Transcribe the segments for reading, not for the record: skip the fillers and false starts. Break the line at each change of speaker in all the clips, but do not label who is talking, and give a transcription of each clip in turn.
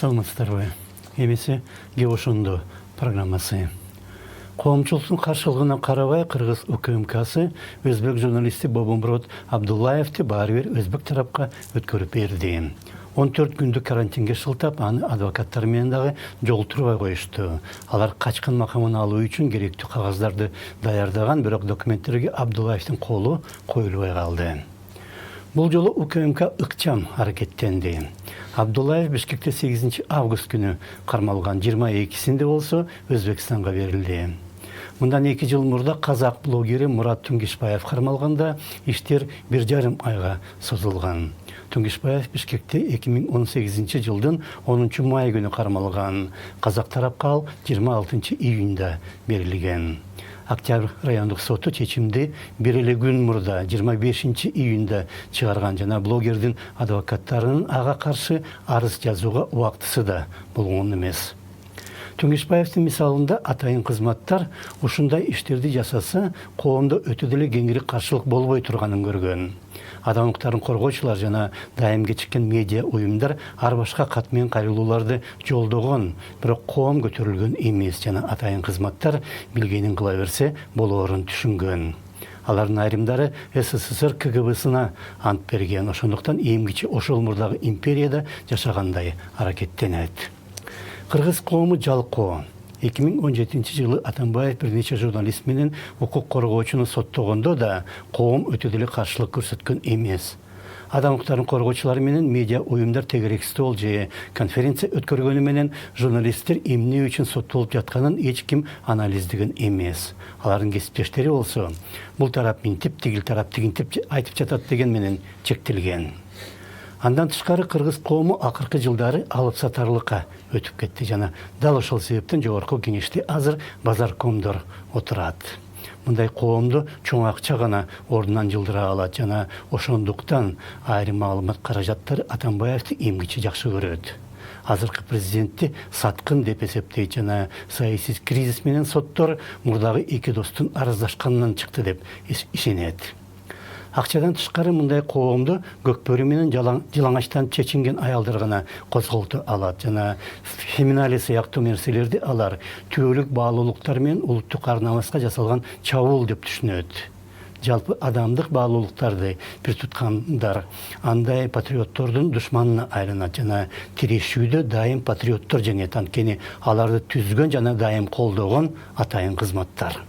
Саламатсыздарбы. Эмесе Геошондо программасы. Коомчулуктун каршылыгына карабай Кыргыз УКМКсы өзбек журналисти Бобомурод Абдуллаевди баары бир өзбек тарапка өткөрүп берди. 14 күндүк карантинге шылтап, аны адвокаттар менен дагы жолтурбай коюшту. Алар качкан макамын алуу үчүн керектүү кагаздарды даярдаган, бирок документтерге Абдуллаевдин колу коюлбай калды. Бул жолу УКМК ыкчам аракеттенди. Абдуллаев Бишкекте 8 август күнү кармалган, 22-синде болсо Өзбекстанга берилди. Мындан 2 жыл мурда казак блогери Мурат Тунгишбаев кармалганда иштер 1,5 айга созулган. Тунгишбаев Бишкекте 2018 жылдын 10 май күнү кармалган. Казак тарапка ал 26 июнда берилген. Октябрь райондук соту чечимди бир эле күн мурда 25 июнда чыгарган, жана блогердин адвокаттарынын ага каршы арыз жазууга убактысы да болгон эмес. Тунгишбаевдин мисалында атайын кызматтар ушундай иштерди жасаса, коомдо өтө деле кеңири каршылык болбой турганын көргөн. Адам укуктарын коргоочулар жана дайым кечиккен медиа уюмдар ар башка кат менен кайрылууларды жолдогон, бирок коом көтөрүлгөн эмес, жана атайын кызматтар билгенин кыла берсе болоорун түшүнгөн. Алардын айрымдары СССР КГБсына ант берген, ошондуктан эмгичи ошол мурдагы империяда жашагандай аракеттенет. Кыргыз коому жалкоо. 2017 жылы Атамбаев бир нече журналист менен укук коргоочуну соттогондо да коом өтө деле каршылык көрсөткөн эмес. Адам укуктарын коргоочулары менен медиа уюмдар тегерек стол же конференция өткөргөнү менен журналисттер эмне үчүн соттолуп жатканын эч ким анализдеген эмес. Алардын кесиптештери болсо, бул тарап минтип, тигил тарап тигинтип айтып жатат деген менен чектелген. Андан тышкары Кыргыз коому акыркы жылдары алып сатарлыкка өтүп кетти, жана дал ошол себептен жогорку кеңеште азыр базаркомдор отурат. Мындай коомду чоң акча гана ордунан жылдыра алат, жана ошондуктан айрым маалымат каражаттары Атамбаевди эмгичи жакшы көрөт. Азыркы президентти саткын деп эсептейт, жана саясий кризис менен соттор мурдагы эки достун арыздашканынан чыкты деп ишенет. Акчадан тышкары мындай коомду көкбөрү менен жылаңачтан чечинген аялдар гана козголто алат, жана феминалия сыяктуу нерселерди алар түбөлүк баалуулуктар менен улуттук ар-намыска жасалган чабуул деп түшүнөт. Жалпы адамдык баалуулуктарды бир туткандар андай патриоттордун душманына айланат, жана тирешүүдө дайым патриоттор жеңет, анткени аларды түзгөн жана дайым колдогон атайын кызматтар.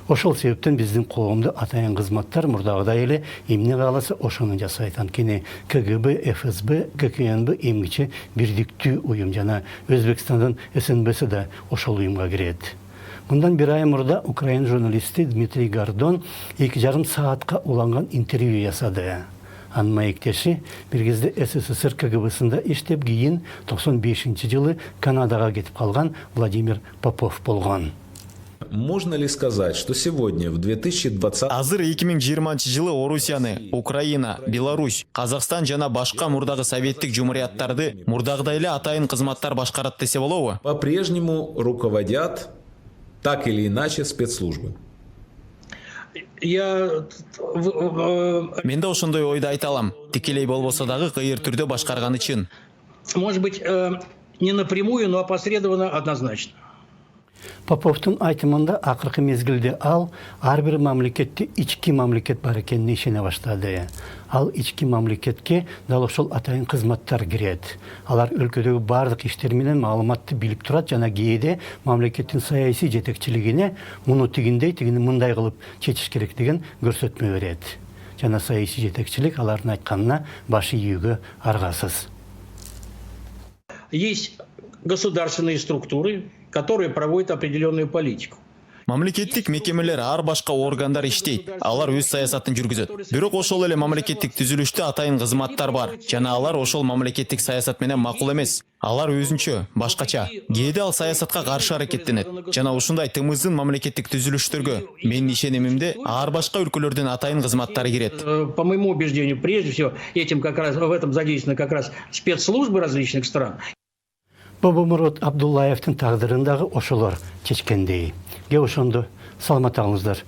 Ошол себептен биздин коомдо атайын кызматтар мурдагыдай эле эмне кааласа ошону жасайт, анткени КГБ, ФСБ, ККНБ эмгиче бирдиктүү уюм, жана Өзбекстандын СНБси да ошол уюмга кирет. Мындан бир ай мурда украин журналисти Дмитрий Гордон 2,5 саатка уланган интервью жасады. Анын маектеши бир кезде СССР КГБсында иштеп, кийин 95 жылы Канадага кетип калган Владимир Попов болгон.
Можно ли сказать, что сегодня, в 2020...
Азыр 2020 жылы Орусияны, Украина, Беларусь, Казакстан жана башка мурдагы советтик жумурияттарды мурдагыдай эле атайын кызматтар башкарат десе болобу?
По-прежнему руководят так или иначе спецслужбы.
Мен да ошондой ойду айта алам. Тикелей болбосо дагы кыйыр түрдө башкарганы чын.
Может быть, не напрямую, но опосредованно однозначно.
Поповдун айтымында акыркы мезгилде ал ар бир мамлекетте ички мамлекет бар экенине ишене баштады. Ал ички мамлекетке дал ошол атайын кызматтар кирет. Алар өлкөдөгү бардык иштер менен маалыматты билип турат, жана кээде мамлекеттин саясий жетекчилигине муну тигиндей, тигини мындай кылып чечиш керек деген көрсөтмө берет. Жана саясий жетекчилик алардын айтканына баш ийүүгө аргасыз.
Есть государственные структуры, которые проводят определенную политику.
Мамлекеттик мекемелер ар башка органдар иштейт. Алар өз саясатын жүргүзөт. Бирок ошол эле мамлекеттик түзүлүштө атайын кызматтар бар. Жана алар ошол мамлекеттик саясат менен макул эмес. Алар өзүнчө, башкача. Кээде ал саясатка каршы аракеттенет. Жана ушундай тымыздын мамлекеттик түзүлүштөргө менин ишенимимде ар башка өлкөлөрдүн атайын кызматтары кирет.
По моему убеждению, прежде всего, этим как раз в этом задействованы как раз спецслужбы различных стран.
Бобомурод Абдуллаевдин тагдырын дагы ошолор чечкендей. Ошондо саламат алыңыздар.